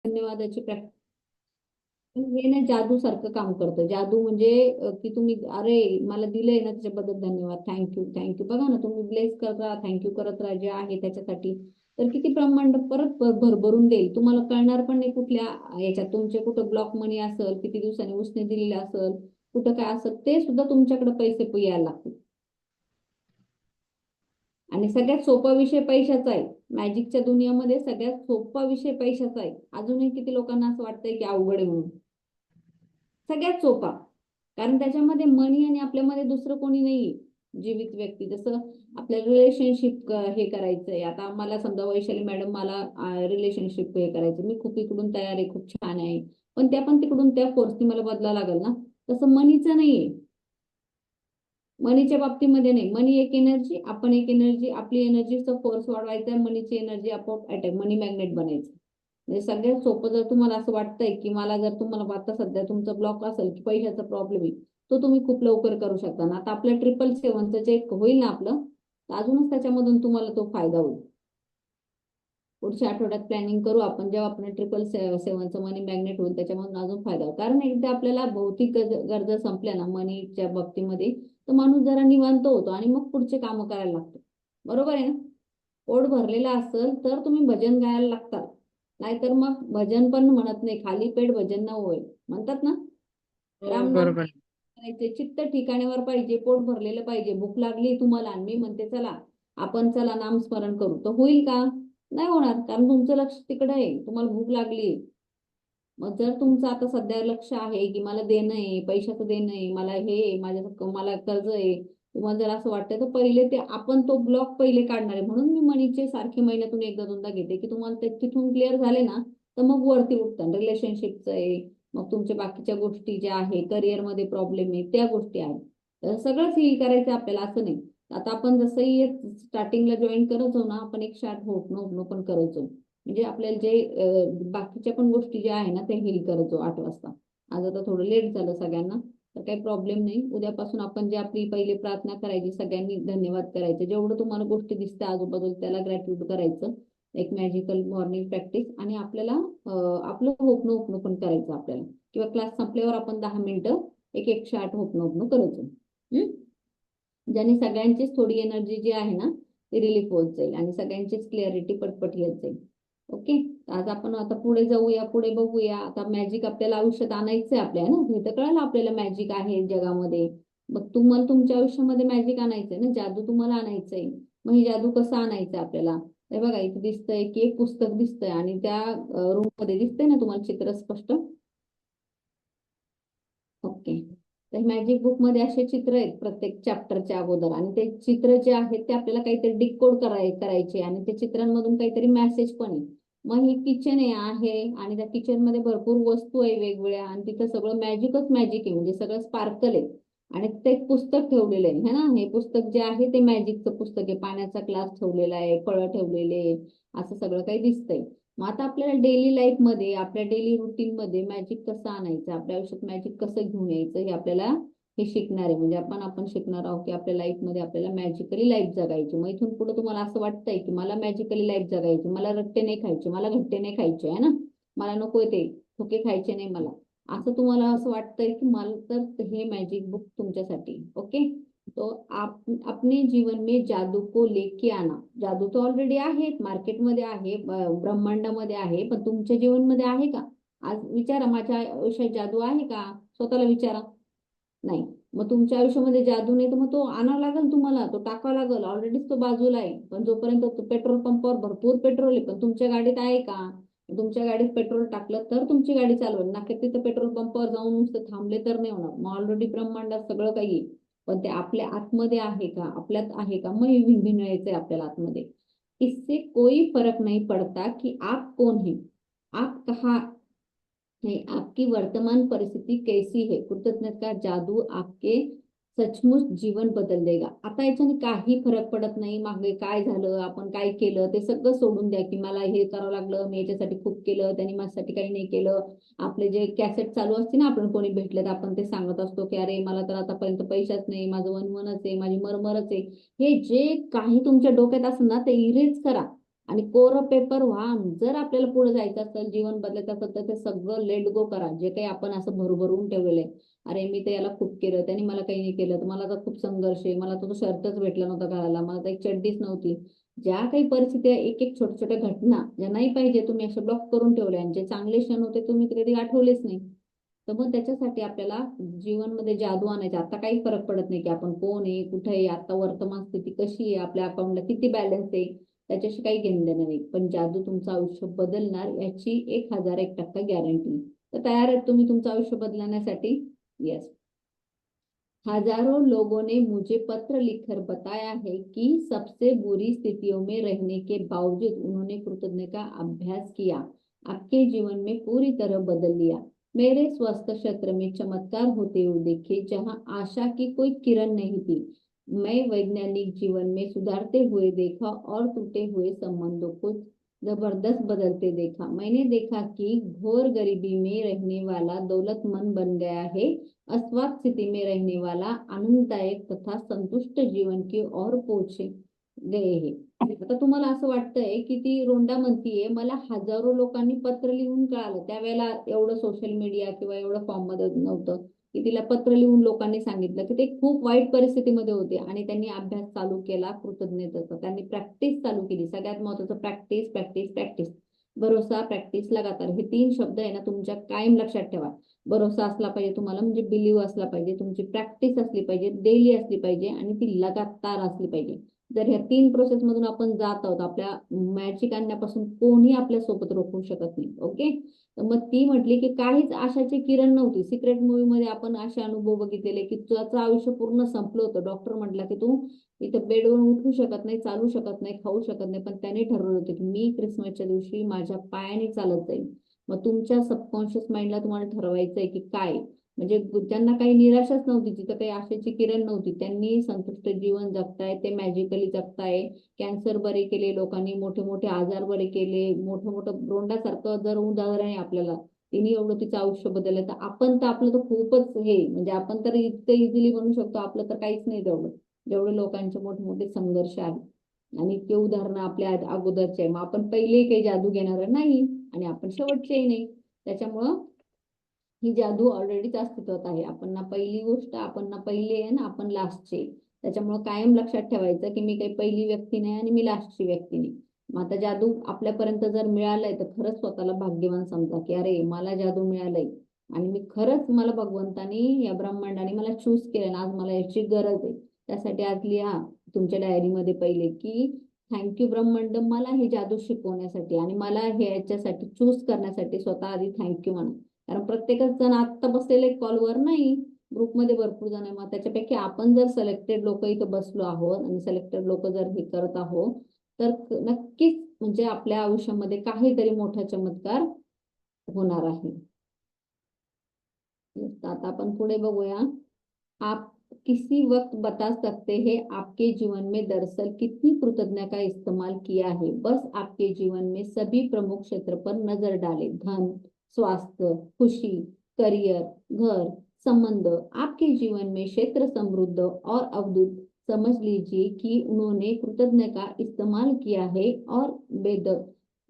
धन्यवादाची practice हे ना जादू सारखं काम करतं. जादू म्हणजे की तुम्ही अरे मला दिलंय ना त्याच्याबद्दल धन्यवाद, थँक्यू थँक्यू. बघा ना, तुम्ही ब्लेस करत राहा, थँक्यू करत राहा जे आहे त्याच्यासाठी. तर किती ब्रह्मांड परत भरभरून देईल. तुम्हाला कळणार पण नाही कुठल्या याच्यात तुमचे कुठं ब्लॉक मनी असेल, किती दिवसांनी उसने दिलेलं असेल, कुठं काय असेल, ते सुद्धा तुमच्याकडे पैसे यायला लागतील. आणि सगळ्यात सोपा विषय पैशाचा आहे. मॅजिकच्या दुनियामध्ये सगळ्यात सोपा विषय पैशाचा आहे. अजूनही किती लोकांना असं वाटतंय की अवघड आहे म्हणून. सगळ्यात सोपा. कारण त्याच्यामध्ये मनी आणि आपल्यामध्ये दुसरं कोणी नाहीये जीवित व्यक्ती. जसं आपल्या रिलेशनशिप हे करायचंय, आता मला समजा वैशाली मॅडम मला रिलेशनशिप हे करायचं, मी खूप इकडून तयार आहे, खूप छान आहे, पण त्या पण तिकडून त्या फोर्सनी मला बदला लागेल ना. तसं मनीचं नाहीये. मनीच्या बाबतीमध्ये नाही. मनी एक एनर्जी, आपण एक एनर्जी, आपली एनर्जीचा फोर्स वाढवायचा आहे, मनीची एनर्जी आपोआप अटॅक मनी मॅग्नेट बनायचं. म्हणजे सगळ्यात सोपं, जर तुम्हाला असं वाटतंय की मला, जर तुम्हाला आता सध्या तुमचा ब्लॉक असेल की पैशाचा प्रॉब्लेम आहे, तो तुम्ही खूप लवकर करू शकता ना. आता आपल्या 777चं जे होईल ना आपलं, तर अजूनच त्याच्यामधून तुम्हाला तो फायदा होईल. पुढच्या आठवड्यात प्लॅनिंग करू आपण, जेव्हा आपण 777चं मनी मॅग्नेट होईल त्याच्यामधून अजून फायदा होईल. कारण एकदा आपल्याला भौतिक गरजा संपल्या ना मनीच्या बाबतीमध्ये, तर माणूस जरा निवांत होतो आणि मग पुढचे कामं करायला लागतो. बरोबर आहे ना. पोट भरलेलं असेल तर तुम्ही भजन गायला लागतात, नाहीतर मग भजन पण म्हणत नाही, खाली पेट भजन न होय म्हणतात ना. हो, रामनाम बरोबर. करायचे, चित्त ठिकाण्यावर पाहिजे, पोट भरलेलं पाहिजे. भूक लागली तुम्हाला आणि मी म्हणते चला आपण चला नामस्मरण करू, तर होईल का? नाही होणार, कारण तुमचं लक्ष तिकडे आहे, तुम्हाला भूक लागली. मग जर तुमचं आता सध्या लक्ष आहे की मला देणं आहे, पैशाचं देणं आहे, मला हे आहे, मला कर्ज आहे, तुम्हाला जर असं वाटतं, तर पहिले ते आपण तो ब्लॉक पहिले काढणार आहे. म्हणून मी मनीचे सारखे महिन्यातून एकदा दोनदा घेते की तुम्हाला ते तिथून क्लिअर झाले ना, तर मग वरती उठतात. रिलेशनशिपचं आहे, मग तुमच्या बाकीच्या गोष्टी ज्या आहे, करिअरमध्ये प्रॉब्लेम आहे त्या गोष्टी आहेत, तर सगळंच हील करायचं आपल्याला असं नाही. आता आपण जसंही स्टार्टिंगला जॉईन करत ना, आपण 108 होपनो पण करायचो. म्हणजे आपल्याला जे बाकीच्या पण गोष्टी ज्या आहे ना त्या हेल करायचो 8 वाजता. आज आता थोडं लेट झालं सगळ्यांना, तर काही प्रॉब्लेम नाही. उद्यापासून आपण जे आपली पहिली प्रार्थना करायची, सगळ्यांनी धन्यवाद करायचे, जेवढं तुम्हाला गोष्टी दिसतात आजूबाजूला त्याला ग्रॅटिट्यूड करायचं. एक मॅजिकल मॉर्निंग प्रॅक्टिस. आणि आपल्याला आपलं होपनो पण करायचं आपल्याला, किंवा क्लास संपल्यावर आपण 10 मिनिटं 108 होपनो करायचं. हम्म? ज्याने सगळ्यांचीच थोडी एनर्जी जी आहे ना ती रिलीफ होत जाईल आणि सगळ्यांचीच क्लिअरिटी पटपट येत जाईल. ओके. आज आपण आता पुढे जाऊया, पुढे बघूया. आता मॅजिक आपल्याला आयुष्यात आणायचंय आपल्या ना, हे तर कळलं आपल्याला मॅजिक आहे जगामध्ये. मग तुम्हाला तुमच्या आयुष्यामध्ये मॅजिक आणायचंय ना, जादू तुम्हाला आणायचंय. मग ही जादू कसं आणायचं आपल्याला? हे बघा, इथे दिसतंय की एक पुस्तक दिसतंय आणि त्या रूम मध्ये दिसतंय ना तुम्हाला चित्र स्पष्ट. ओके. तर मॅजिक बुक मध्ये असे चित्र आहेत प्रत्येक चॅप्टरच्या अगोदर, आणि ते चित्र जे आहेत ते आपल्याला काहीतरी डिकोड करायचे, आणि त्या चित्रांमधून काहीतरी मेसेज पण आहे. मग ही किचन आहे आणि त्या किचन मध्ये भरपूर वस्तू आहे वेगवेगळ्या, आणि तिथं सगळं मॅजिकच मॅजिक आहे, म्हणजे सगळं स्पार्कल आहे. आणि ते एक पुस्तक ठेवलेलं आहे है ना. हे पुस्तक जे आहे ते मॅजिकचं पुस्तक आहे. पाण्याचा ग्लास ठेवलेला आहे, फळं ठेवलेले, असं सगळं काही दिसतंय. मग आता आपल्याला डेली लाईफ मध्ये, आपल्या डेली रुटीन मध्ये मॅजिक कसं आणायचं, आपल्या आयुष्यात मॅजिक कसं घेऊन यायचं, हे आपल्याला हे शिकणार आहे. म्हणजे आपण शिकणार आहोत की आपल्या लाईफ मध्ये आपल्याला मॅजिकली लाईफ जगायची. मग इथून पुढे तुम्हाला असं वाटतंय की मला मॅजिकली लाईफ जगायची, मला रट्टे नाही खायचे, मला घट्टे नाही खायचे आहे ना, मला नकोय ते धोके खायचे नाही मला, असं तुम्हाला असं वाटतंय की मला, तर हे मॅजिक बुक तुमच्यासाठी. ओके. तो अपने जीवन में जादू को लेके आना. जादू तो ऑलरेडी आहे, मार्केटमध्ये आहे, ब्रह्मांडामध्ये आहे, पण तुमच्या जीवनमध्ये आहे का? आज विचारा, माझ्या आयुष्यात जादू आहे का? स्वतःला विचारा. नाही. मग तुमच्या आयुष्यामध्ये जादू नाही, तर मग तो आणावा लागेल तुम्हाला, तो टाकावा लागेल. ऑलरेडीच तो बाजूला आहे. पण जोपर्यंत तो पेट्रोल पंपावर भरपूर पेट्रोल आहे, पण तुमच्या गाडीत आहे का? तुमच्या गाडीत पेट्रोल टाकलं तर तुमची गाडी चालवेल ना, की तिथं पेट्रोल पंपावर जाऊन नुसतं थांबले तर नाही होणार. मग ऑलरेडी ब्रह्मांडात सगळं काही आहे. पण ते आपल्या आतमध्ये आहे का, आपल्यात आहे का? मग भिनायचंय आपल्याला आतमध्ये. इससे कोई फर्क नहीं पड़ता कि आप कौन है, आप कहाँ है, आपकी वर्तमान परिस्थिती कैसी है, कृतज्ञता का जादू आपके सचमुच जीवन बदल देगा. आता याच्याने काही फरक पडत नाही मागे काय झालं, आपण काय केलं, ते सगळं सोडून द्या की मला हे करावं लागलं, मी याच्यासाठी खूप केलं, त्यांनी माझ्यासाठी काही नाही केलं. आपले जे कॅसेट चालू असते ना, आपण कोणी भेटलं तर आपण ते सांगत असतो की अरे मला तर आतापर्यंत पैशाच नाही, माझं वनवनच आहे, माझी मरमरच आहे. हे जे काही तुमच्या डोक्यात असेल ना ते इरेज करा. आणि कोरं पेपर व्हा. जर आपल्याला पुढे जायचं असेल, जीवन बदलायचं असेल, तर ते सगळं लेट गो करा. जे काही आपण असं भरभरून ठेवलेलं आहे, अरे मी तर याला खूप केलं, त्यांनी मला काही नाही केलं, तर मला तर खूप संघर्ष आहे, मला तो शर्टच भेटला नव्हता घालायला, मला तर एक चड्डीच नव्हती. ज्या काही परिस्थिती आहे, एक एक छोट्या छोट्या घटना ज्या नाही पाहिजे तुम्ही असे ब्लॉक करून ठेवले, आणि जे चांगले क्षण होते तुम्ही कधी आठवलेच नाही. तर मग त्याच्यासाठी आपल्याला जीवनमध्ये जादू आणायचे. आता काही फरक पडत नाही की आपण कोण आहे, कुठे आहे, आता वर्तमान स्थिती कशी आहे, आपल्या अकाउंटला किती बॅलन्स आहे, त्याच्याशी काही घेणं देणं नाही. पण जादू तुमचं आयुष्य बदलणार याची 1001% गॅरंटी. तर तयार आहेत तुम्ही तुमचं आयुष्य बदलण्यासाठी? येस. हजारों लोगों ने मुझे पत्र लिखकर बताया है कि सबसे बुरी स्थितियों में रहने के बावजूद उन्होंने कृतज्ञता का अभ्यास किया, आपके जीवन में पूरी तरह बदल लिया। मेरे स्वास्थ्य क्षेत्र में चमत्कार होते हुए देखे जहां आशा की कोई किरण नहीं थी। मैं वैज्ञानिक जीवन में सुधारते हुए देखा और टूटे हुए संबंधों को जबरदस्त बदलते देखा। मैंने देखा कि घोर गरीबी में रहने वाला दौलतमंद बन गया है, अस्वस्थ स्थिति में रहने वाला आनंददायक तथा संतुष्ट जीवन की ओर पहुंचे गए है। आता तुम्हाला असं वाटतंय की ती रोंडा म्हणतीये, मला हजारो लोकांनी पत्र लिहून कळालं. त्यावेळेला एवढं सोशल मीडिया किंवा एवढं फॉर्म मध्ये नव्हतं की तिला पत्र लिहून लोकांनी सांगितलं की ते खूप वाईट परिस्थितीमध्ये होते आणि त्यांनी अभ्यास चालू केला कृतज्ञतेचा. त्यांनी प्रॅक्टिस चालू केली. सगळ्यात महत्वाचं प्रॅक्टिस, प्रॅक्टिस, प्रॅक्टिस. भरोसा, प्रॅक्टिस, लगातार. हे 3 शब्द आहे ना तुमच्या कायम लक्षात ठेवा. भरोसा असला पाहिजे तुम्हाला, म्हणजे बिलीव्ह असला पाहिजे, तुमची प्रॅक्टिस असली पाहिजे, डेली असली पाहिजे, आणि ती लगातार असली पाहिजे. जर ह्या 3 प्रोसेस मधून आपण जात आहोत, आपल्या मॅजिक आणण्यापासून कोणी आपल्या सोबत रोखू शकत नाही. ओके. तर मग ती म्हटली की काहीच आशाची किरण नव्हती. सिक्रेट मूवी मध्ये आपण असे अनुभव बघितलेले की तुझं आयुष्य पूर्ण संपलं होतं. डॉक्टर म्हटला की तू इथं बेडवरून उठू शकत नाही, चालू शकत नाही, खाऊ शकत नाही, पण त्याने ठरवलं होतं की मी क्रिसमसच्या दिवशी माझ्या पायाने चालत जाईल. मग तुमच्या सबकॉन्शियस माइंडला तुम्हाला ठरवायचंय की काय, म्हणजे त्यांना काही निराशाच नव्हती, तिथं काही आशेची किरण नव्हती. त्यांनी संतुष्ट जीवन जगताय, ते मॅजिकली जगताय. कॅन्सर बरे केले लोकांनी, मोठे मोठे आजार बरे केले, मोठं मोठं रोंडासारखं जर उदाहरण आहे आपल्याला, तिने एवढं तिचं आयुष्य बदललं. तर आपण तर आपलं तर खूपच हे, म्हणजे आपण तर इतकं इझिली बनू शकतो, आपलं तर काहीच नाही तेवढं, जेवढे लोकांचे मोठे मोठे संघर्ष आहेत आणि ते उदाहरणं आपल्या अगोदरचे आहे. मग आपण पहिले काही जादू घेणार नाही आणि आपण शेवटचेही नाही. त्याच्यामुळं ही जादू ऑलरेडीच अस्तित्वात आहे. आपण ना पहिली गोष्ट, आपण ना पहिले आहे ना आपण लास्टचे. त्याच्यामुळे कायम लक्षात ठेवायचं की मी काही पहिली व्यक्ती नाही आणि मी लास्टची व्यक्ती नाही. मग आता जादू आपल्यापर्यंत जर मिळालंय तर खरंच स्वतःला भाग्यवान समजा की अरे मला जादू मिळालंय आणि मी खरंच, मला भगवंतानी या ब्रह्मांडाने मला चूज केलं, आज मला याची गरज आहे. त्यासाठी आज लिहा तुमच्या डायरीमध्ये पहिले की थँक्यू ब्रह्मांड, मला हे जादू शिकवण्यासाठी आणि मला हे याच्यासाठी चूज करण्यासाठी स्वतः आधी थँक्यू म्हणा. कारण प्रत्येकच जण आता बसलेले कॉलवर नाही, ग्रुपमध्ये भरपूर जण आहे. मग त्याच्यापैकी आपण जर सिलेक्टेड लोक इथं बसलो आहोत आणि सिलेक्टेड लोक जर हे करत आहोत, तर नक्कीच म्हणजे आपल्या आयुष्यामध्ये काहीतरी मोठा चमत्कार होणार आहे. आता आपण पुढे बघूया. आप किसी वक्त बता सकते हैं आपके जीवन में दरअसल कितनी कृतज्ञता का इस्तेमाल किया है? बस आपके जीवन में सभी प्रमुख क्षेत्र पर नजर डालें। धन, स्वास्थ्य, खुशी, करियर, घर, संबंध। आपके जीवन में क्षेत्र समृद्ध और अवधूत, समझ लीजिए कि उन्होंने कृतज्ञता का इस्तेमाल किया है और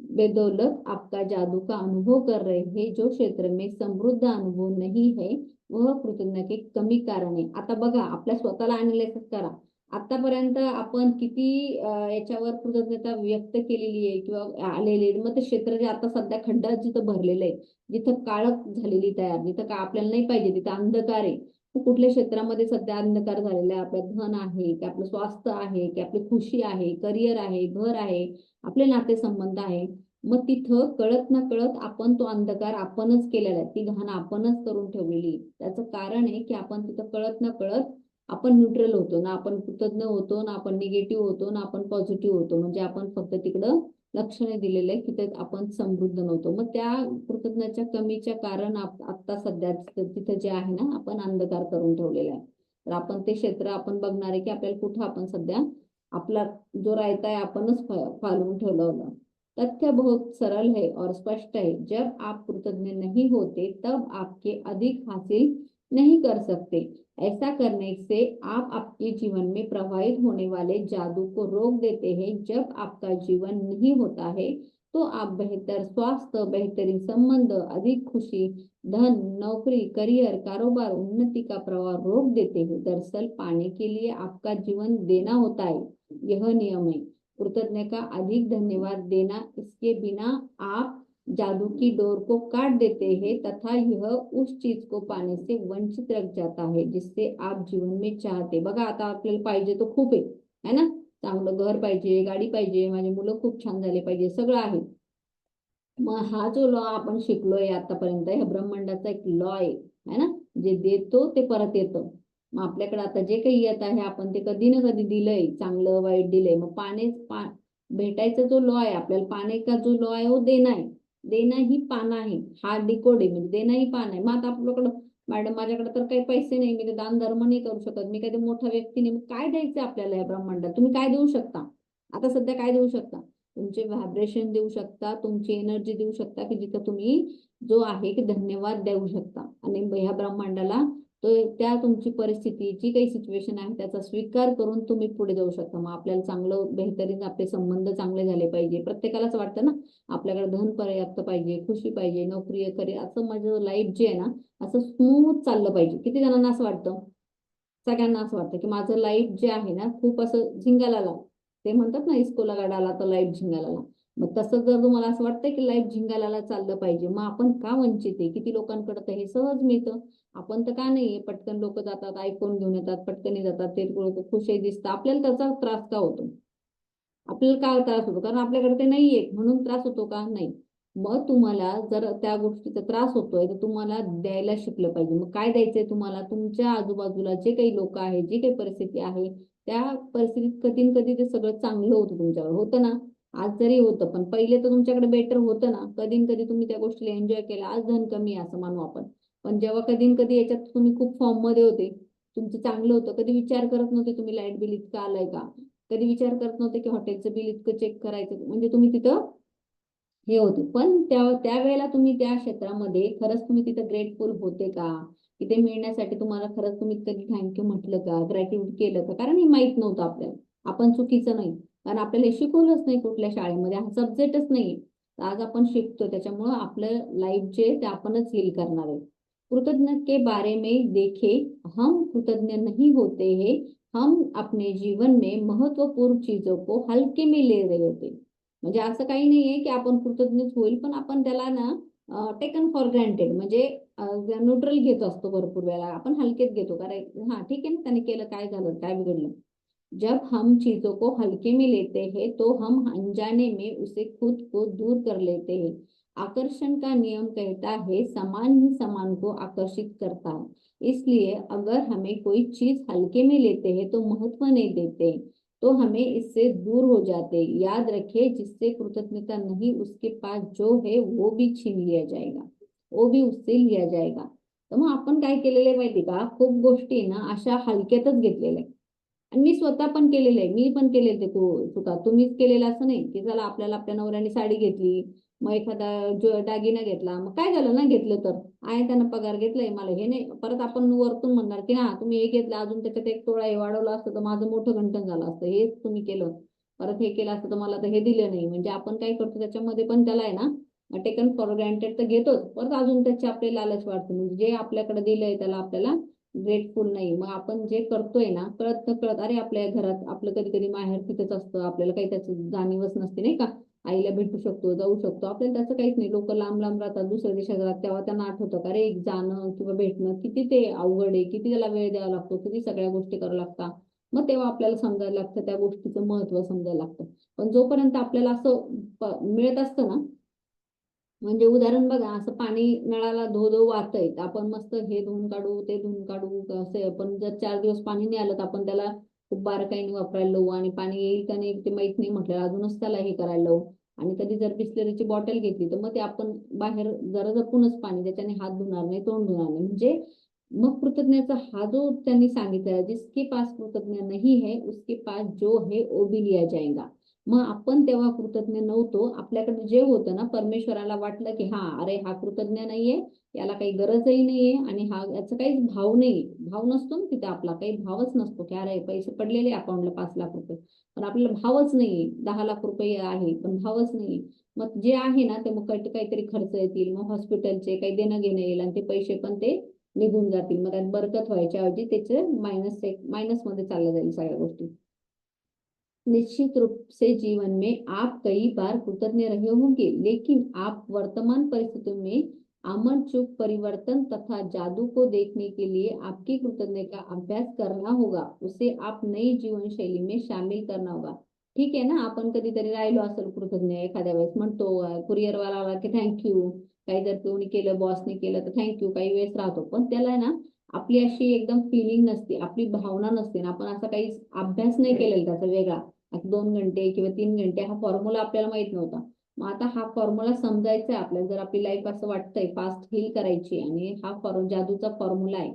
बेदौलत आपका जादू का अनुभव कर रहे हैं। जो क्षेत्र में समृद्ध अनुभव नहीं है वह कृतज्ञतेचे कमी कारण आहे. आता बघा, आपल्या स्वतःला अनालिसिस करा. आतापर्यंत आपण किती याच्यावर कृतज्ञता व्यक्त केलेली आहे किंवा आलेली आहे. मग ते क्षेत्र जे आता सध्या खड्ड्यात जिथं भरलेलं आहे, जिथं काळक झालेली तयार, जिथं का आपल्याला नाही पाहिजे तिथं अंधकार आहे. मग कुठल्या क्षेत्रामध्ये सध्या अंधकार झालेला आहे? आपलं धन आहे की आपलं स्वास्थ्य आहे की आपली खुशी आहे, करिअर आहे, घर आहे, आपले नातेसंबंध आहे. मग तिथं कळत ना कळत आपण तो अंधकार आपणच केलेला आहे, ती घाण आपणच करून ठेवलेली. त्याचं कारण आहे की आपण तिथं कळत ना कळत आपण न्यूट्रल होतो ना, आपण कृतज्ञ होतो ना, आपण निगेटिव्ह होतो ना, आपण पॉझिटिव्ह होतो. म्हणजे आपण फक्त तिकडं लक्ष नाही दिलेलं आहे की ते आपण समृद्ध नव्हतो. मग त्या कृतज्ञतेच्या कमीच्या कारण आता सध्या तिथं जे आहे ना, आपण अंधकार करून ठेवलेला आहे. तर आपण ते क्षेत्र आपण बघणार आहे की आपल्याला कुठं आपण सध्या आपला जो रायता आहे आपणच फालून ठेवलं. तथ्य बहुत सरल है और स्पष्ट है। जब आप कृतज्ञ नहीं होते तब आपके अधिक हासिल नहीं कर सकते। ऐसा करने से आप आपके जीवन में प्रवाहित होने वाले जादू को रोक देते हैं। जब आपका जीवन नहीं होता है तो आप बेहतर स्वास्थ्य, बेहतरीन संबंध, अधिक खुशी, धन, नौकरी, करियर, कारोबार, उन्नति का प्रवाह रोक देते हैं। दरअसल पाने के लिए आपका जीवन देना होता है, यह नियम है। कृतज्ञ का अधिक धन्यवाद देना, इसके बिना आप जादू की डोर को काट देते हैं तथा यह उस चीज को पाने से वंचित रख जाता है जिससे आप जीवन में चाहते। बघा आता आपल्याला पाहिजे तो खूप आहे ना, चांगलं घर पाहिजे, गाडी पाहिजे, माझे मुलं खूप छान झाले पाहिजे, सगळं आहे। मग हा जो लॉ आपण शिकलोय आतापर्यंत, ह्या ब्रह्मांडाचा एक लॉ आहे, है ना, जे देतो ते परत येतं। मग आपल्याकडे आता जे काही येत आहे आपण ते कधी ना कधी दिलंय, चांगलं वाईट दिलंय। मग भेटायचा जो लॉ आहे आपल्याला, पाने का जो लॉ आहे वो देना आहे। देना ही पाना आहे, हा डिकोड आहे, म्हणजे देना ही पान आहे। मग आता आपल्याकडं, मॅडम माझ्याकडे तर काही पैसे नाही, मी तर दान धर्म नाही करू शकत, मी काही मोठा व्यक्ती नाही, मग काय द्यायचं आपल्याला या ब्रह्मांडात? तुम्ही काय देऊ शकता आता सध्या? काय देऊ शकता? तुमचे व्हायब्रेशन देऊ शकता, तुमची एनर्जी देऊ शकता, की जिथं तुम्ही जो आहे की धन्यवाद देऊ शकता आणि ह्या ब्रह्मांडाला तो त्या तुमची परिस्थिती, जी काही सिच्युएशन आहे त्याचा स्वीकार करून तुम्ही पुढे जाऊ शकता। मग आपल्याला चांगलं, बेहतरीन आपले संबंध चांगले झाले पाहिजे। प्रत्येकालाच वाटतं ना आपल्याकडे धन पर्याप्त पाहिजे, खुशी पाहिजे, नोकरी, करिअर, असं माझं लाईफ जे आहे ना असं स्मूथ चाललं पाहिजे। किती जणांना असं वाटतं? सगळ्यांना असं वाटतं की माझं लाईफ जे आहे ना खूप असं झिंगाला लाव, ते म्हणतात ना इस्कोला गाडाला तर लाईफ झिंगाला लाव। मग तसं जर तुम्हाला असं वाटतंय की लाईफ झिंगालाला चाललं पाहिजे, मग आपण का वंचित आहे? किती लोकांकडे तर हे सहज मिळतं, आपण तर का नाहीये? पटकन लोक जातात, आयफोन घेऊन येतात, पटकन जातात, ते लोक खुशही दिसतात, आपल्याला त्याचा त्रास का होतो? आपल्याला काय त्रास होतो? कारण आपल्याकडे ते नाहीये म्हणून त्रास होतो का? नाही। मग तुम्हाला जर त्या गोष्टीचा त्रास होतोय तर तुम्हाला द्यायला शिकलं पाहिजे। मग काय द्यायचंय तुम्हाला? तुमच्या आजूबाजूला जे काही लोक आहेत, जी काही परिस्थिती आहे, त्या परिस्थितीत कधी न कधी ते सगळं चांगलं होतं, तुमच्यावर होतं ना? आज जरी होतं पण पहिले तर तुमच्याकडे बेटर होतं ना, कधी न कधी तुम्ही त्या गोष्टीला एन्जॉय केला। आज धन कमी आहे असं मानू आपण, पण जेव्हा कधी न कधी याच्यात तुम्ही खूप फॉर्म मध्ये होते, तुमचं चांगलं होतं, कधी विचार करत नव्हते तुम्ही लाईट बिल इतकं आलंय का, कधी विचार करत नव्हते की हॉटेलचं बिल इतकं चेक करायचं, म्हणजे तुम्ही तिथं हे होते। पण त्यावेळेला तुम्ही त्या क्षेत्रामध्ये खरंच तुम्ही तिथं ग्रेटफुल होते का? की ते मिळण्यासाठी तुम्हाला खरंच तुम्ही कधी थँक्यू म्हटलं का? ग्रॅटिट्यूड केलं का? कारण हे माहित नव्हतं आपल्याला, आपण चुकीचं नाही, कारण आपल्याला हे शिकवलंच नाही कुठल्या शाळेमध्ये, हा सब्जेक्टच नाही। आज आपण शिकतो, त्याच्यामुळं आपलं लाईफ जे ते आपणच हील करणार आहे। कृतज्ञ के बारे में देखे, हम कृतज्ञ नहीं होते हैं, हम अपने जीवन में महत्वपूर्ण चीजों को हल्के में ले रहे होते। म्हणजे असं काही नाहीये की आपण कृतज्ञच होईल, पण आपण त्याला ना टेकन फॉर ग्रँटेड, म्हणजे न्यूट्रल घेत असतो भरपूर वेळा, आपण हलकेच घेतो, कारण हा ठीक आहे ना, त्याने केलं, काय झालं, काय बिघडलं। जब हम चीजों को हल्के में लेते हैं तो हम अनजाने में उसे खुद को दूर कर लेते हैं। आकर्षण का नियम कहता है समान ही समान को आकर्षित करता है। इसलिए अगर हमें कोई चीज हल्के में लेते हैं तो महत्व नहीं देते, तो हमें इससे दूर हो जाते। याद रखे, जिससे कृतज्ञता नहीं उसके पास जो है वो भी छीन लिया जाएगा, वो भी उससे लिया जाएगा। तर मग आपण काय केलेलं आहे माहिती का, खूप गोष्टी ना अशा हलक्यातच घेतलेल्या आहे। आणि मी स्वतः पण केलेलं आहे, मी पण केलेले ते चुका, तुम्हीच केलेलं असं नाही की चला आपल्याला आपल्या नवऱ्याने साडी घेतली, मग एखादा दागिना घेतला, मग काय झालं ना घेतलं तर, आहे त्यानं पगार घेतलाय, मला हे नाही, परत आपण वरतून म्हणणार की ना तुम्ही हे घेतलं, अजून त्याच्यात एक तोळा हे वाढवलं असतं तर माझं मोठं गंठन झालं असतं, हेच तुम्ही केलं, परत हे केलं असतं तर मला तर हे दिलं नाही। म्हणजे आपण काय करतो त्याच्यामध्ये पण त्याला आहे ना टेकन फॉर ग्रँटेड तर घेतोच, परत अजून त्याची आपले लालच वाटते, म्हणजे जे आपल्याकडे दिलंय त्याला आपल्याला ग्रेटफुल नाही। मग आपण जे करतोय ना कळत नकळत, अरे आपल्या घरात आपलं कधी कधी माहेर तिथेच असतं, आपल्याला काही त्याची जाणीवच नसते नाही का, आईला भेटू शकतो, जाऊ शकतो, आपल्याला त्याचं काहीच नाही। लोक लांब लांब राहतात, दुसऱ्या देशात राहतात, तेव्हा त्यांना आठवतं का अरे एक जाणं किंवा भेटणं किती ते अवघड आहे, किती त्याला वेळ द्यावा लागतो, किती सगळ्या गोष्टी कराव्या लागतात। मग तेव्हा आपल्याला समजायला लागतं, त्या गोष्टीचं महत्व समजायला लागतं। पण जोपर्यंत आपल्याला असं मिळत असतं ना, म्हणजे उदाहरण बघा, असं पाणी नळाला धो धो वाहतंय, तर आपण मस्त हे धुवून काढू, ते धुवून काढू, असे पण जर 4 दिवस पाणी नाही आलं तर आपण त्याला खूप बारकाईने वापरायला लावू, आणि पाणी येईल का नाही ते माहित नाही म्हटलं अजूनच त्याला हे करायला लावू। आणि कधी जर बिस्लरीची बॉटल घेतली तर मग ते आपण बाहेर जरा जपूनच पाणी, त्याच्याने हात धुणार नाही, तोंड धुणार नाही, म्हणजे मग कृतज्ञता हा जो त्यांनी सांगितलं, जिसके पास कृतज्ञ नहीं है उसके पास जो है वो भी लिया जाएगा। मग आपण तेव्हा कृतज्ञ नव्हतो. आपल्याकडे जे होतं ना, परमेश्वराला वाटलं की हा अरे हा कृतज्ञ नाहीये, याला काही गरजही नाहीये आणि हा याचा काहीच भाव नाही, भाव नसतो ना तिथे, आपला काही भावच नसतो की अरे पैसे पडलेले अकाउंटला 5 लाख रुपये, पण आपल्याला भावच नाहीये. 10 लाख रुपये आहे पण भावच नाहीये. मग जे आहे ना ते मग काहीतरी खर्च येतील, मग हॉस्पिटलचे काही देणं घेणं येईल आणि ते पैसे पण ते निघून जातील. मग त्यात बरकत व्हायच्या ऐवजी त्याचे मायनस मध्ये चालल्या जाईल सगळ्या गोष्टी. निश्चित रूप से जीवन में आप कई बार कृतज्ञ रहे होंगे, लेकिन आप वर्तमान परिस्थितियों में आमूल चूक परिवर्तन तथा जादू को देखने के लिए आपकी कृतज्ञता का अभ्यास करना होगा, उसे आप नई जीवन शैली में शामिल करना होगा. ठीक आहे ना, आपण कधीतरी राहिलो असेल कृतज्ञ, एखाद्या वेळेस म्हणतो कुरिअरवाला आला की थँक्यू, काही जर कोणी केलं बॉसने केलं तर थँक्यू, काही वेळेस राहतो, पण त्याला आहे ना आपली अशी एकदम फिलिंग नसते, आपली भावना नसते ना, आपण असा काही अभ्यास नाही केलेला त्याचा वेगळा. आता 2 घंटे किंवा 3 घंटे हा फॉर्म्युला आपल्याला माहित नव्हता. मग आता हा फॉर्म्युला समजायचा आहे आपल्याला. जर आपली लाईफ असं वाटतंय फास्ट हील करायची आणि हा जादूचा फॉर्म्युला आहे.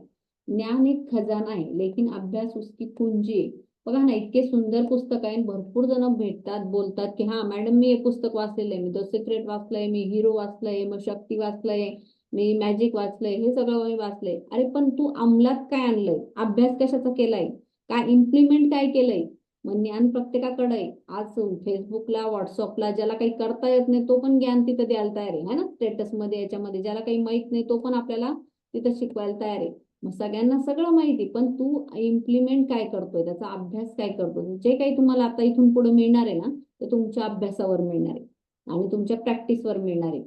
ज्ञान एक खजाना आहे लेकिन अभ्यास उसकी कुंजी आहे. बघा ना, इतके सुंदर पुस्तक आहे, भरपूर जण भेटतात बोलतात की हा मॅडम मी हे पुस्तक वाचलेलं आहे, मी द सिक्रेट वाचलंय, मी हिरो वाचलंय, मग शक्ती वाचलंय, मी मॅजिक वाचलंय, हे सगळं मी वाचलंय. अरे पण तू अंमलात काय आणलंय, अभ्यास कशाचा केलाय, काय इम्प्लिमेंट काय केलंय? मग ज्ञान प्रत्येकाकडे आहे. आज फेसबुकला व्हॉट्सअपला ज्याला काही करता येत नाही तो पण ज्ञान तिथं द्यायला तयार आहे ना, स्टेटस मध्ये याच्यामध्ये ज्याला काही माहित नाही तो पण आपल्याला तिथं शिकवायला तयार आहे. मग सगळ्यांना सगळं माहिती, पण तू इम्प्लिमेंट काय करतोय, त्याचा अभ्यास काय करतोय? जे काही तुम्हाला आता इथून पुढे मिळणार आहे ना ते तुमच्या अभ्यासावर मिळणार आहे आणि तुमच्या प्रॅक्टिसवर मिळणार आहे.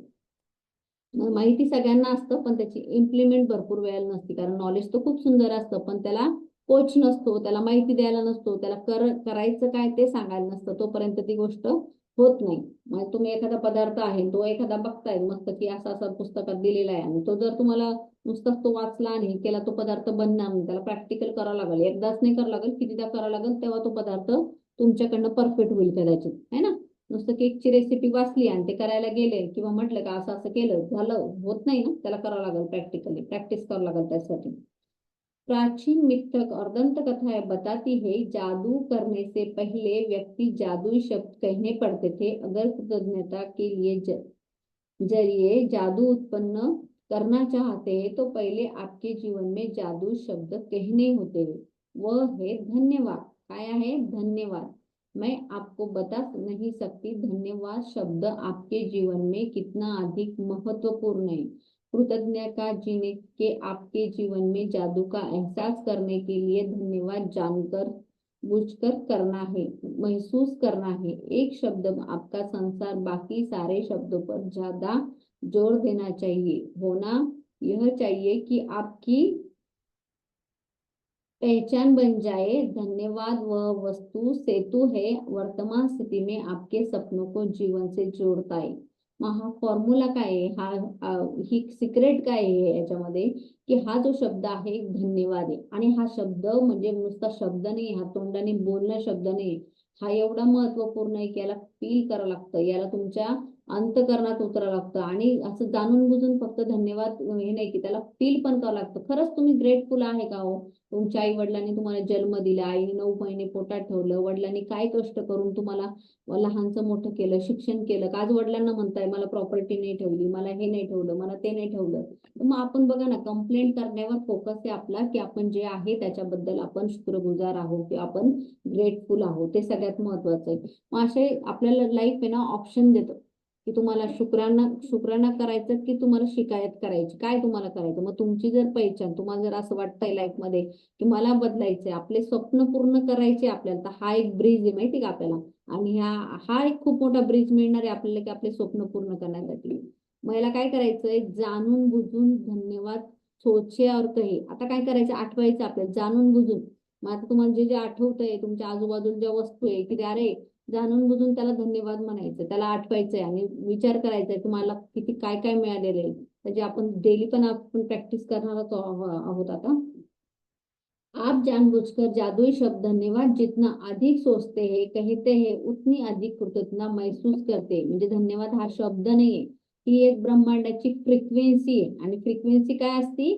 माहिती सगळ्यांना असतं पण त्याची इम्प्लिमेंट भरपूर वेळेला नसते, कारण नॉलेज तर खूप सुंदर असतं पण त्याला कोच नसतो, त्याला माहिती द्यायला नसतो, त्याला करायचं काय ते सांगायला नसतं, तोपर्यंत ती गोष्ट होत नाही. मग तुम्ही एखादा पदार्थ आहे तो एखादा बघताय मस्त की असं असं पुस्तकात दिलेला आहे आणि तो जर तुम्हाला नुसताच तो वाचला आणि हे केला तो पदार्थ बनणार नाही. त्याला प्रॅक्टिकल करावं लागेल, एकदाच नाही करावं लागेल, कितीदा करावं लागेल, तेव्हा तो पदार्थ तुमच्याकडनं परफेक्ट होईल कदाचित, है ना. नुसतं केकची रेसिपी वाचली आणि ते करायला गेले किंवा म्हटलं का असं असं केलं झालं, होत नाही ना, त्याला करावं लागेल, प्रॅक्टिकली प्रॅक्टिस करावं लागेल त्यासाठी. प्राचीन मिथक और दंत कथाएं बताती है जादू करने से पहले व्यक्ति जादुई शब्द कहने पड़ते थे. अगर कृतज्ञता के लिए जरिए जादू उत्पन्न करना चाहते हैं तो पहले आपके जीवन में जादू शब्द कहने होते हैं. वह है धन्यवाद. काय आहे? धन्यवाद. मैं आपको बता नहीं सकती धन्यवाद शब्द आपके जीवन में कितना अधिक महत्वपूर्ण है. कृतज्ञता जीने के आपके जीवन में जादू का एहसास करने के लिए धन्यवाद जानकर बूझकर करना है, महसूस करना है. एक शब्द आपका संसार बाकी सारे शब्दों पर ज्यादा जोर देना चाहिए. होना यह चाहिए कि आपकी पहचान बन जाए. धन्यवाद वह वस्तु सेतु है वर्तमान स्थिति में आपके सपनों को जीवन से जोड़ता है. मग हा फॉर्म्युला काय आहे, ही सिक्रेट काय आहे याच्यामध्ये, की हा जो शब्द आहे धन्यवाद आहे. आणि हा शब्द म्हणजे नुसता शब्द नाही, हा तोंडाने बोलणं शब्द नाही, हा एवढा महत्वपूर्ण आहे की याला फील करावं लागतं, याला तुमच्या अंतःकरणात उतरावं लागतं. आणि असं जाणून बुजून फक्त धन्यवाद हे नाही की त्याला फील पण करावं लागतं. खरंच तुम्ही ग्रेटफुल आहे का हो? तुमच्या आई वडिलांनी तुम्हाला जन्म दिला, आईने 9 महिने पोटात ठेवलं, वडिलांनी काय कष्ट करून तुम्हाला लहानचं मोठं केलं, शिक्षण केलं, का आज वडिलांना म्हणताय मला प्रॉपर्टी नाही ठेवली, मला हे नाही ठेवलं, मला ते नाही ठेवलं. मग आपण बघा ना, कंप्लेंट करण्यावर फोकस आहे आपला, की आपण जे आहे त्याच्याबद्दल आपण शुक्रगुजार आहोत किंवा आपण ग्रेटफुल आहोत, ते सगळ्यात महत्वाचं आहे. मग असे आपल्याला लाईफ आहे ना ऑप्शन देतं की तुम्हाला शुक्राना करायचं की तुम्हाला शिकायत करायची, काय तुम्हाला करायचं. मग तुमची जर पहिचान, तुम्हाला जर असं वाटतंय लाईफ मध्ये की मला बदलायचंय, आपले स्वप्न पूर्ण करायचे आपल्याला, तर हा एक ब्रिज आहे माहिती का आपल्याला. आणि हा एक खूप मोठा ब्रिज मिळणार आहे आपल्याला की आपले स्वप्न पूर्ण करण्यासाठी. मग याला काय करायचंय, जाणून बुजून धन्यवाद सोचे और कहे. आता काय करायचं, आठवायचं आपल्याला जाणून बुजून. मग आता तुम्हाला जे जे आठवतंय तुमच्या आजूबाजूला ज्या वस्तू आहे की अरे जाणून बुजून त्याला धन्यवाद म्हणायचं, त्याला आठवायचंय आणि विचार करायचाय तुम्हाला किती काय काय मिळालेलं आहे. त्याची आपण डेली पण आपण प्रॅक्टिस करणारच आहोत आता. आप जानबूझकर जादुई शब्द धन्यवाद जितना अधिक सोचते हैं कहते हैं उतनी अधिक कृतज्ञता महसूस करते. म्हणजे धन्यवाद हा शब्द नाहीये, ही एक ब्रह्मांडाची फ्रिक्वेन्सी आहे. आणि फ्रिक्वेन्सी काय असती,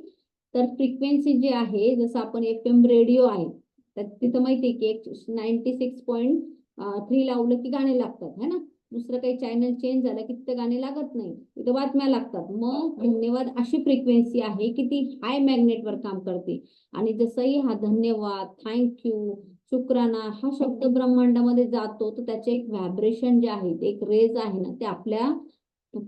तर फ्रिक्वेन्सी जी आहे, जसं आपण FM रेडिओ आहे तर तिथं माहितीये की एक 96 थ्री लावलं की गाणे लागतात है ना. दुसरं काही चॅनल चेंज झालं की तिथं गाणे लागत नाही, तिथं बातम्या लागतात. मग धन्यवाद अशी फ्रिक्वेन्सी आहे की ती हाय मॅग्नेटवर काम करते. आणि जसंही हा धन्यवाद, थँक्यू, शुक्राना हा शब्द ब्रह्मांडामध्ये जातो, तर त्याचे एक व्हायब्रेशन जे आहे, एक रेज आहे ना, ते आपल्या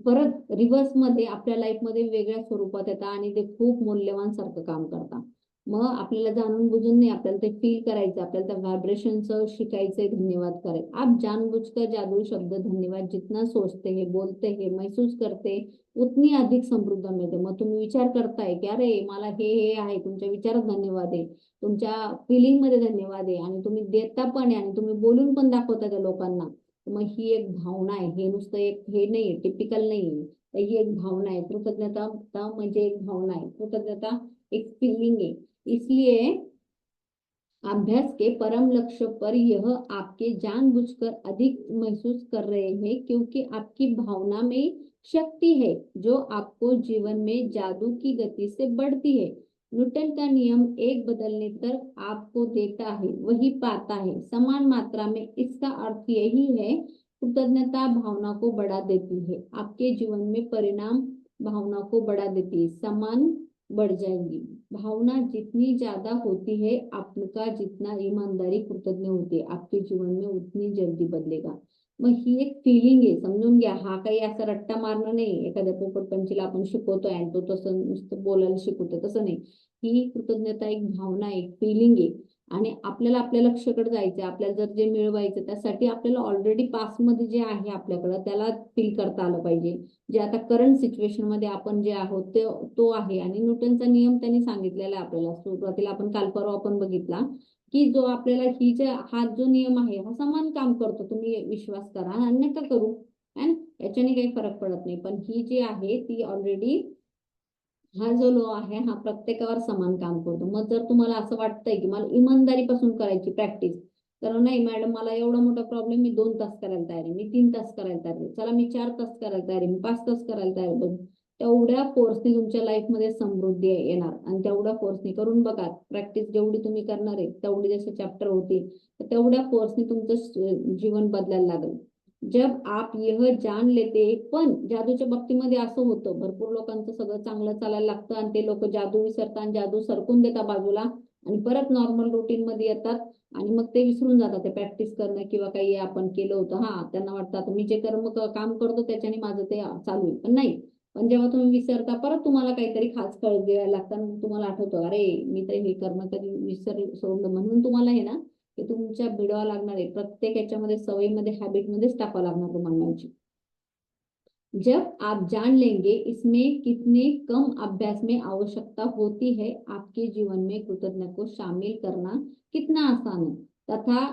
परत रिव्हर्स मध्ये आपल्या लाईफ मध्ये वेगळ्या स्वरूपात येतात आणि ते खूप मौल्यवान सारखं काम करतात. मग आपल्याला जाणून बुजून नाही, आपल्याला ते फील करायचं, आपल्याला त्या व्हायब्रेशनचं शिकायचंय, धन्यवाद करायचं. आप जानबूझकर जादू शब्द धन्यवाद जितना सोचते है, बोलते है, महसूस करते, उतनी अधिक समृद्ध मिळते. मग तुम्ही विचार करताय की अरे मला हे आहे, तुमच्या विचारात धन्यवाद आहे, तुमच्या फिलिंग मध्ये धन्यवाद आहे, आणि तुम्ही देता पण आहे, आणि तुम्ही बोलून पण दाखवता त्या लोकांना. मग ही एक भावना आहे, हे नुसतं एक हे नाही, टिपिकल नाही, तर ही एक भावना आहे. कृतज्ञता म्हणजे एक भावना आहे, कृतज्ञता एक फीलिंग है। इसलिए अभ्यास के परम लक्ष्य पर यह आपके जानबूझकर अधिक महसूस कर रहे हैं, क्योंकि आपकी भावना में शक्ति है जो आपको जीवन में जादू की गति से बढ़ती है। न्यूटन का नियम एक बदलने तक आपको देता है वही पाता है, समान मात्रा में। इसका अर्थ यही है, कृतज्ञता भावना को बढ़ा देती है, आपके जीवन में परिणाम भावना को बढ़ा देती है, समान बढ़ जाएंगी। भावना जितनी ज्यादा होती है, आपका जितना ईमानदारी कृतज्ञ होते, आपके जीवन में उतनी जल्दी बदलेगा। मग ही एक फिलिंग आहे, समजून घ्या. हा काही असा रट्टा मारणं नाही, एखाद्या पोपटपंचीला आपण शिकवतोय आणि तो तसं नुसतं बोलायला शिकवतोय तसं नाही. ही कृतज्ञता एक भावना आहे, एक फिलिंग आहे. आणि आपल्याला आपल्या लक्ष्याकडे जायचं, आपल्याला जर जे मिळवायचं त्यासाठी आपल्याला ऑलरेडी पास्ट मध्ये जे आहे आपल्याकडं त्याला फील करता आलं पाहिजे. जे आता करंट सिच्युएशन मध्ये आपण जे आहोत ते तो आहे. आणि न्यूटनचा नियम त्यांनी सांगितलेला आहे आपल्याला, सुरुवातीला आपण काल परवा आपण बघितला की जो आपल्याला हा जो नियम आहे हा समान काम करतो. तुम्ही विश्वास करा आणि नका करू, याच्याने काही फरक पडत नाही. पण ही जी आहे ती ऑलरेडी, हा जो लॉ आहे हा प्रत्येकावर समान काम करतो. मग जर तुम्हाला असं वाटतंय की मला इमानदारीपासून करायची प्रॅक्टिस, तर नाही मॅडम मला एवढा मोठा प्रॉब्लेम, मी 2 तास करायला तयार आहे, मी 3 तास करायला तयार आहे, चला मी 4 तास करायला तयार आहे, मी 5 तास करायला तयार आहे, तेवढ्या फोर्सने तुमच्या लाईफ मध्ये समृद्धी येणार. आणि तेवढ्या फोर्सने करून बघा, प्रॅक्टिस जेवढी तुम्ही करणार आहे तेवढी जसे चॅप्टर होतील तेवढ्या फोर्सने तुमचं जीवन बदलायला लागेल. जब आप यह जान लेते. पण जादूच्या बाबतीमध्ये असं होतं, भरपूर लोकांचं सगळं चांगलं चालायला लागतं आणि ते लोक जादू विसरतात आणि जादू सरकून देतात बाजूला, आणि परत नॉर्मल रुटीन मध्ये येतात. आणि मग ते विसरून जातात ते प्रॅक्टिस करणं किंवा काही आपण केलं होतं. त्यांना वाटतं मी जे काम करतो त्याच्याने माझं ते चालू आहे, पण नाही. पण जेव्हा तुम्ही विसरता, परत तुम्हाला काहीतरी खास कळ द्यायला लागतं, तुम्हाला आठवतं अरे मी तर हे करणं कधी सोडलं. म्हणून तुम्हाला हे ना, ते तुमच्या भिडवा लागणार आहे, प्रत्येक याच्यामध्ये सवयीमध्ये हॅबिटमध्येच टाकावं लागणार तुम्हाला. जब आप जान लेंगे इसमें कितने कम अभ्यास में आवश्यकता होती है, आपके जीवन में कृतज्ञता को शामिल करना कितना आसान है, तथा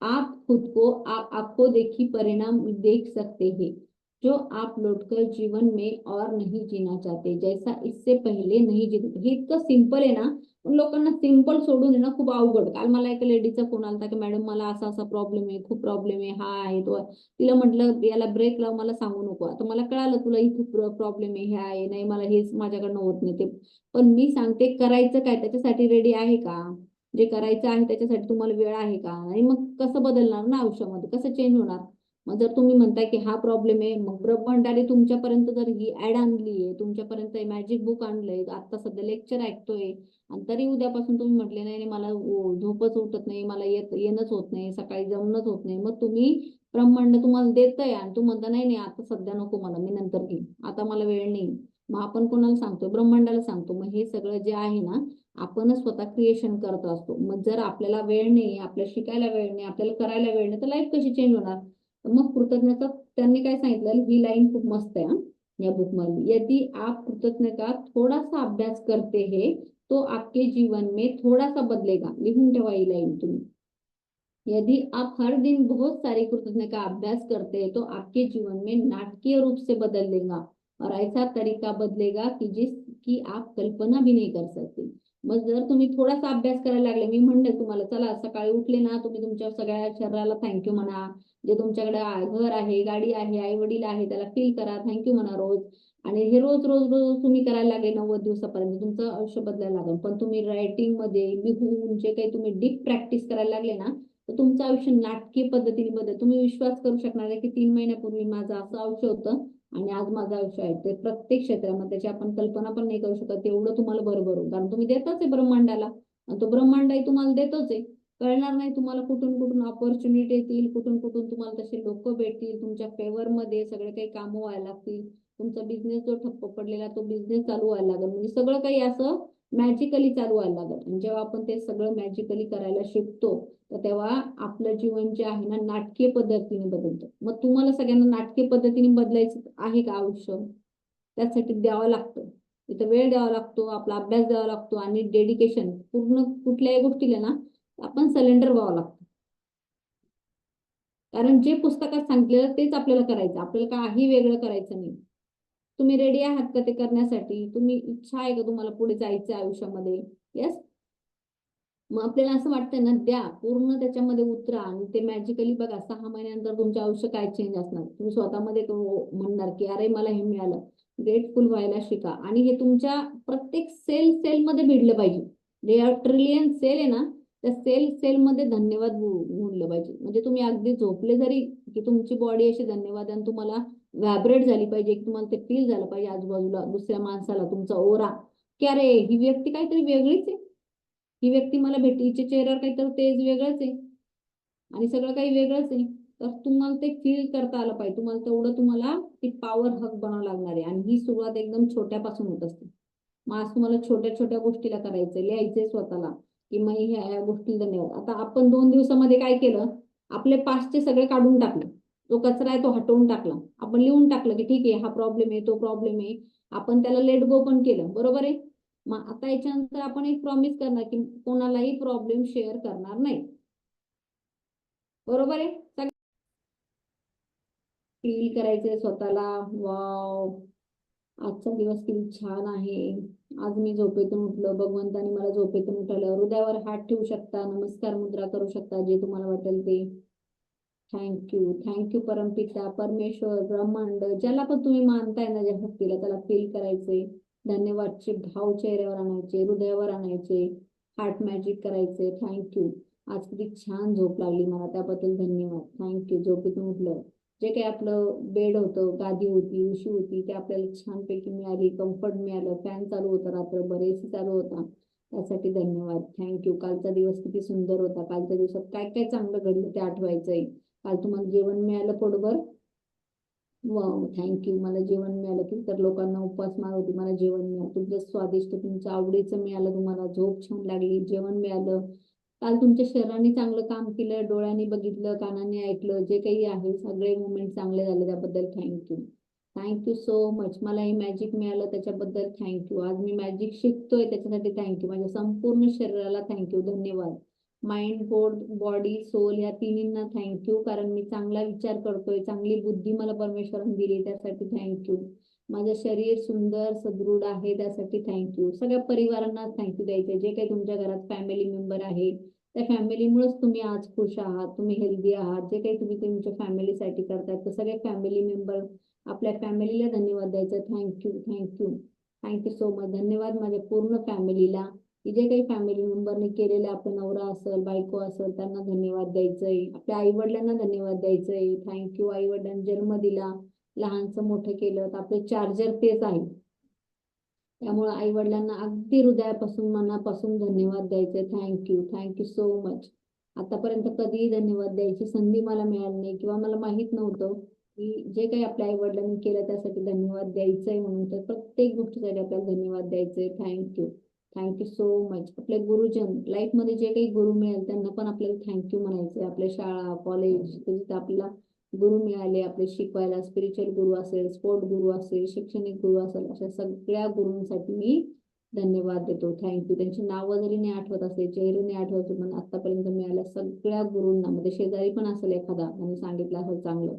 आप खुद को आपको देखी परिणाम देख सकते हैं जो आप लौटकर जीवन में और नहीं जीना चाहते, जैसा इससे पहले नहीं जीते. हे इतकं सिंपल आहे ना, पण लोकांना सिंपल सोडून आहे ना खूप अवघड. काल मला एका लेडीचा फोन आला की मॅडम मला असा असा प्रॉब्लेम आहे, खूप प्रॉब्लेम आहे, हा आहे तो आहे. तिला म्हटलं याला ब्रेक लाव, मला सांगू नको. आता मला कळालं तुला इथे प्रॉब्लेम आहे, हे आहे, नाही मला हेच माझ्याकडनं होत नाही ते. पण मी सांगते करायचं काय, त्याच्यासाठी रेडी आहे का? जे करायचं आहे त्याच्यासाठी तुम्हाला वेळ आहे का? आणि मग कसं बदलणार ना आयुष्यामध्ये, कसं चेंज होणार? मग जर तुम्ही म्हणताय की हा प्रॉब्लेम आहे, मग ब्रह्मांडाने तुमच्यापर्यंत जर ही ऍड आणली आहे, तुमच्यापर्यंत मॅजिक बुक आणलंय, आता सध्या लेक्चर ऐकतोय, आणि तरी उद्यापासून तुम्ही म्हटले नाही मला झोपच उठत नाही, मला येणंच होत नाही, सकाळी जमणंच होत नाही, मग तुम्ही ब्रह्मांड तुम्हाला देतंय आणि तू म्हणता नाही नाही आता सध्या नको मला, मी नंतर घेईन, आता मला वेळ नाही. मग आपण कोणाला सांगतो? ब्रह्मांडाला सांगतो. मग हे सगळं जे आहे ना, आपणच स्वतः क्रिएशन करत असतो. मग जर आपल्याला वेळ नाही, आपल्याला शिकायला वेळ नाही, आपल्याला करायला वेळ नाही, तर लाईफ कशी चेंज होणार? मग कृतज्ञता त्यांनी काय सांगितलं, ही लाईन खूप मस्त आहे या बुक मध्ये. यदि आप कृतज्ञता थोड़ा सा अभ्यास करते हैं तो आपके जीवन में थोड़ा सा बदलेगा. लिहून ठेवा ही लाईन तुम्ही. यदि आप हर दिन बहुत सारी कृतज्ञता का अभ्यास करते हैं तो आपके जीवन में नाटकीय रूप से बदल देगा, और ऐसा तरीका बदलेगा कि जिसकी आप कल्पना भी नहीं कर सकते. मग जर तुम्ही थोडासा अभ्यास करायला लागले, मी म्हणले तुम्हाला चला सकाळी उठले ना, तुम्ही तुमच्या सगळ्या शरीराला थँक्यू म्हणा, जे तुमच्याकडे घर आहे, गाडी आहे, आई वडील आहे, त्याला फील करा, थँक्यू म्हणा रोज. आणि हे रोज रोज रोज तुम्ही करायला लागले 90 दिवसापर्यंत तुमचं आयुष्य बदलायला लागेल. पण तुम्ही रायटिंग मध्ये लिहून जे काही तुम्ही डीप प्रॅक्टिस करायला लागले ना, तर तुमचं आयुष्य नाटकीय पद्धतीने बदल. तुम्ही विश्वास करू शकणार आहे की 3 महिन्यापूर्वी माझं असं आयुष्य होतं आणि आज माझं आयुष्य आहे. ते प्रत्येक क्षेत्रामध्ये त्याची आपण कल्पना पण नाही करू शकत, एवढं तुम्हाला भरभरून, कारण तुम्ही देताच आहे ब्रह्मांडाला आणि तो ब्रह्मांडही तुम्हाला देतोच आहे. कळणार नाही तुम्हाला कुठून कुठून अपॉर्च्युनिटी येतील, कुठून कुठून तुम्हाला तसे लोक भेटतील, तुमच्या फेवर मध्ये सगळे काही कामं व्हायला लागतील. तुमचा बिझनेस जो ठप्प पडलेला तो बिझनेस चालू व्हायला लागेल, म्हणजे सगळं काही असं मॅजिकली चालू व्हायला लागेल. आणि जेव्हा आपण ते सगळं मॅजिकली करायला शिकतो तर तेव्हा आपलं जीवन जे आहे ना नाटकीय पद्धतीने बदलतं. मग तुम्हाला सगळ्यांना नाटकीय पद्धतीने बदलायचं आहे का आयुष्य? त्यासाठी द्यावं लागतं, तिथं वेळ द्यावा लागतो, आपला अभ्यास द्यावा लागतो आणि डेडिकेशन पूर्ण कुठल्याही गोष्टीला ना आपण सिलेंडर व्हावं लागतं. कारण जे पुस्तकात सांगितलेलं तेच आपल्याला करायचं, आपल्याला काही वेगळं करायचं नाही. तुम्ही रेडी आहात का ते करण्यासाठी? तुम्ही इच्छा आहे का तुम्हाला पुढे जायचं आयुष्यामध्ये? येस. मग आपल्याला असं वाटतं ना, द्या पूर्ण त्याच्यामध्ये उतरा आणि ते मॅजिकली बघा 6 महिन्यानंतर तुमचं आयुष्य काय चेंज असणार. तुम्ही स्वतःमध्ये म्हणणार की अरे मला हे मिळालं. ग्रेटफुल व्हायला शिका आणि हे तुमच्या प्रत्येक सेल मध्ये भिडलं पाहिजे. जे ट्रिलियन सेल आहे ना, त्या सेल मध्ये धन्यवाद बोललं पाहिजे. म्हणजे तुम्ही अगदी झोपले जरी की तुमची बॉडी अशी धन्यवाद आणि तुम्हाला व्हायब्रेट झाली पाहिजे, की तुम्हाला ते फील झालं पाहिजे आजूबाजूला दुसऱ्या माणसाला तुमचा ओरा, की अरे ही व्यक्ती काहीतरी वेगळीच आहे, ही व्यक्ती मला भेटली, हिच्या चेहऱ्यावर काहीतरी तेज वेगळंच आहे आणि सगळं काही वेगळंच आहे. तर तुम्हाला ते फील करता आलं पाहिजे. तुम्हाला ती पॉवर हक बनावं लागणार आहे आणि ही सुरुवात एकदम छोट्यापासून होत असते. मग आज तुम्हाला छोट्या छोट्या गोष्टीला करायचंय, लिहायचंय स्वतःला की मग ह्या गोष्टीला धन्यवाद. आता आपण 2 दिवसामध्ये काय केलं, आपले पास्टचे सगळे काढून टाकले, जो कचरा आहे तो हटवून टाकला, आपण लिहून टाकलं की ठीक आहे हा प्रॉब्लेम आहे तो प्रॉब्लेम आहे, आपण त्याला लेट गो पण केलं, बरोबर आहे. मग आता याच्यानंतर आपण एक प्रॉमिस करणार की कोणालाही प्रॉब्लेम शेअर करणार नाही, बरोबर आहे. फील करायचंय स्वतःला, वाव आजचा दिवस किती छान आहे. आज मी झोपेतून उठलो, भगवंतानी मला झोपेतून उठवलं. हृदयावर हात ठेवू शकता, नमस्कार मुद्रा करू शकता, जे तुम्हाला वाटेल ते. थँक्यू, थँक्यू परमपिता परमेश्वर ब्रह्मांड ज्याला पण तुम्ही मानताय ना ज्या शक्तीला, त्याला फील करायचे. धन्यवादचे भाव चेहऱ्यावर आणायचे, हृदयावर आणायचे, हार्ट मॅजिक करायचे. थँक्यू, आज किती छान झोप लागली मला, त्याबद्दल धन्यवाद. थँक्यू. झोपेतून उठलं, जे काही आपलं बेड होतं, गादी होती, उशी होती, ते आपल्याला छानपैकी मिळाली, कम्फर्ट मिळालं, फॅन चालू होता, रात्रभर एसी चालू होता, त्यासाठी धन्यवाद. थँक्यू. कालचा दिवस किती सुंदर होता, कालच्या दिवसात काय काय चांगलं घडलं ते आठवायचंय. काल तुम्हाला जेवण मिळालं पोटभर, वाव थँक्यू. मला जेवण मिळालं की तर लोकांना उपासमार होती, मला जेवण मिळालं तुमचं स्वादिष्ट तुमच्या आवडीचं मिळालं, तुम्हाला झोप छान लागली, जेवण मिळालं. काल तुमच्या शरीराने चांगलं काम केलं, डोळ्यांनी बघितलं, कानाने ऐकलं, जे काही आहे सगळे मुवमेंट चांगले झाले, त्याबद्दल थँक्यू. Thank you so much. मला हे मॅजिक मिळालं त्याच्याबद्दल थँक्यू. आज मी मॅजिक शिकतोय त्याच्यासाठी थँक्यू. माझ्या संपूर्ण शरीराला थँक्यू, धन्यवाद. माइंड, बॉडी, सोल या तिन्हींना थँक्यू, कारण मी चांगला विचार करतोय, चांगली बुद्धी मला परमेश्वराने दिली त्यासाठी थँक्यू. माझं शरीर सुंदर सदृढ आहे त्यासाठी थँक्यू. सगळ्या परिवारांना थँक्यू द्यायचे, जे काही तुमच्या घरात फॅमिली मेंबर आहे त्या फॅमिलीमुळेच तुम्ही आज खुश आहात, तुम्ही हेल्दी आहात. जे काही तुम्ही तुमच्या फॅमिलीसाठी करताय तर सगळे फॅमिली मेंबर आपल्या फॅमिलीला धन्यवाद द्यायचा. Thank you, thank you, thank you so much. धन्यवाद माझ्या पूर्ण फॅमिलीला, की जे काही फॅमिली मेंबरने केलेले, आपला नवरा असेल, बायको असेल, त्यांना धन्यवाद द्यायचंय. आपल्या आई वडिलांना धन्यवाद द्यायचंय. थँक्यू. आई वडिलांनी जन्म दिला, लहानचं मोठं केलं, तर आपले चार्जर तेच आहे. त्यामुळे आई वडिलांना अगदी हृदयापासून मनापासून धन्यवाद द्यायचे. Thank you, thank you so much. आतापर्यंत कधीही धन्यवाद द्यायची संधी मला मिळाली नाही किंवा मला माहित नव्हतं की जे काही आपल्या आई वडिलांनी केलं त्यासाठी धन्यवाद द्यायचंय म्हणून. तर प्रत्येक गोष्टीसाठी आपल्याला धन्यवाद द्यायचंय. Thank you, thank you so much. आपले गुरुजन लाईफ मध्ये जे काही गुरु मिळेल त्यांना पण आपल्याला थँक्यू म्हणायचंय. आपल्या शाळा कॉलेज तिथे आपल्याला गुरु मिळाले, आपले शिकवायला, स्पिरिच्युअल गुरु असेल, स्पोर्ट गुरु असेल, शैक्षणिक गुरु असेल, अशा सगळ्या गुरूंसाठी मी धन्यवाद देतो. थँक्यू. त्यांची नावं जरी नाही आठवत असेल, चेहरे नाही आठवत असेल, पण आतापर्यंत मिळाल्या सगळ्या गुरूंना, मध्ये शेजारी पण असेल एखादा आणि सांगितलं असेल चांगलं,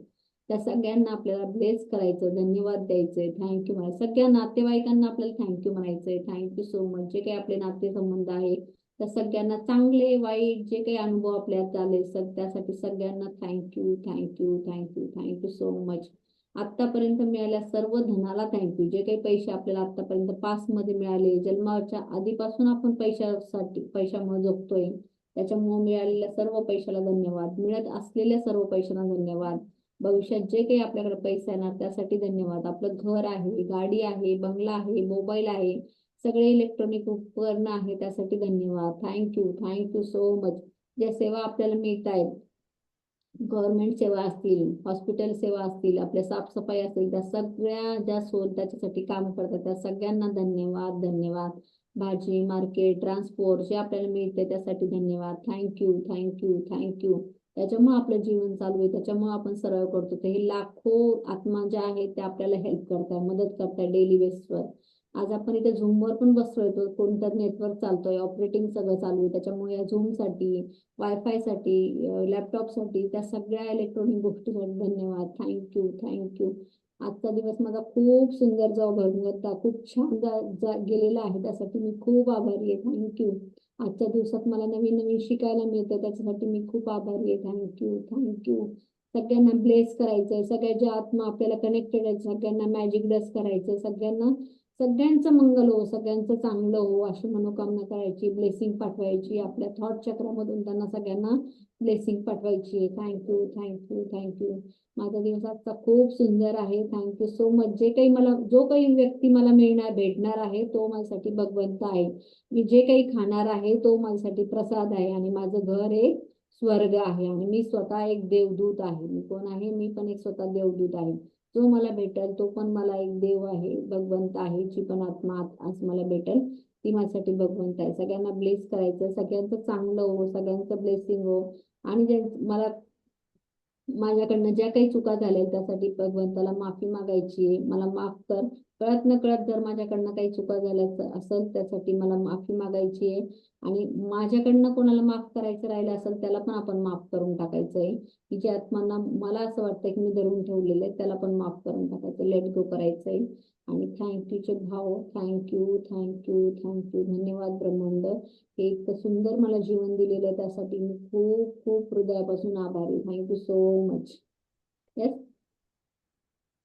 त्या सगळ्यांना आपल्याला ब्लेस करायचं, धन्यवाद द्यायचे. थँक्यू म्हणायचं. सगळ्या नातेवाईकांना आपल्याला थँक्यू म्हणायचंय. Thank you so much. जे काही आपले नातेसंबंध आहे त्या सगळ्यांना, चांगले वाईट जे काही अनुभव आपल्यात आले त्यासाठी सगळ्यांना thank you, thank you, thank you, thank you so much. आतापर्यंत मिळाल्या सर्व धनाला थँक्यू. जे काही पैसे आपल्याला आतापर्यंत पास मध्ये मिळाले, जन्माच्या आधीपासून आपण पैशामुळे जगतोय, त्याच्यामुळे मिळालेल्या सर्व पैशाला धन्यवाद, मिळत असलेल्या सर्व पैशांना धन्यवाद, भविष्यात जे काही आपल्याकडे पैसे येणार त्यासाठी धन्यवाद, आपलं घर आहे, गाडी आहे, बंगला आहे, मोबाईल आहे, सगळे इलेक्ट्रॉनिक उपकरण आहे त्यासाठी धन्यवाद. Thank you so much. ज्या सेवा आपल्याला मिळत आहेत, गव्हर्नमेंट सेवा असतील, हॉस्पिटल सेवा असतील, आपल्या साफसफाई असतील, त्या सगळ्या ज्या त्याच्यासाठी काम करतात त्या सगळ्यांना धन्यवाद. भाजी मार्केट ट्रान्सपोर्ट जे आपल्याला मिळते त्यासाठी धन्यवाद. थँक्यू. त्याच्यामुळे आपलं जीवन चालू आहे, त्याच्यामुळे आपण सर्व करतो. तर हे लाखो आत्मा ज्या आहेत त्या आपल्याला हेल्प करताय, मदत करताय डेली बेसवर. आज आपण इथे झूमवर पण बसतोय, तो कोणता नेटवर्क चालतोय, ऑपरेटिंग सगळं चालू आहे, त्याच्यामुळे या झूमसाठी, वायफायसाठी, लॅपटॉपसाठी, त्या सगळ्या इलेक्ट्रॉनिक गोष्टीसाठी धन्यवाद. थँक्यू. आजचा दिवस माझा खूप सुंदर घडून होता, खूप छान गेलेला आहे, त्यासाठी मी खूप आभारी आहे. थँक्यू. आजच्या दिवसात मला नवीन नवीन शिकायला मिळतं, त्याच्यासाठी मी खूप आभारी आहे. थँक्यू. सगळ्यांना ब्लेस करायचंय, सगळ्या ज्या आत्मा आपल्याला कनेक्टेड आहेत सगळ्यांना मॅजिक डस्ट करायचंय, सगळ्यांचं मंगल हो, सगळ्यांचं चांगलं हो अशी मनोकामना करायची, ब्लेसिंग पाठवायची, आपल्या थॉट चक्रामधून त्यांना सगळ्यांना ब्लेसिंग पाठवायची. थँक्यू. माझा दिवस आजचा खूप सुंदर आहे. Thank you so much. जो काही व्यक्ती मला भेटणार आहे तो माझ्यासाठी भगवंत आहे. मी जे काही खाणार आहे तो माझ्यासाठी प्रसाद आहे, आणि माझं घर एक स्वर्ग आहे, आणि मी स्वतः एक देवदूत आहे. मी कोण आहे? मी पण एक स्वतः देवदूत आहे. जो मला भेटेल तो पण मला एक देव आहे, भगवंत आहे. जी पण आत्मा आज मला भेटेल ती माझ्यासाठी भगवंत आहे. सगळ्यांना ब्लेस करायचं, सगळ्यांचं चांगलं हो, सगळ्यांचं ब्लेसिंग हो. आणि मला माझ्याकडनं ज्या काही चुका झाल्या त्यासाठी भगवंताला माफी मागायची आहे. मला माफ कर. कळत न कळत जर माझ्याकडनं काही चुका झाल्या असेल त्यासाठी मला माफी मागायची आहे. आणि माझ्याकडनं कोणाला माफ करायचं राहिलं असेल त्याला पण आपण माफ करून टाकायचं आहे. की ज्या आत्मांना मला असं वाटतं की मी धरून ठेवलेलं आहे त्याला पण माफ करून टाकायचं, लेट गो करायचंय. आणि थँक्यूचे भाव. थँक्यू. धन्यवाद ब्रह्मांड. हे इतकं सुंदर मला जीवन दिलेलं आहे त्यासाठी मी खूप खूप हृदयापासून आभारी. Thank you so much. येस.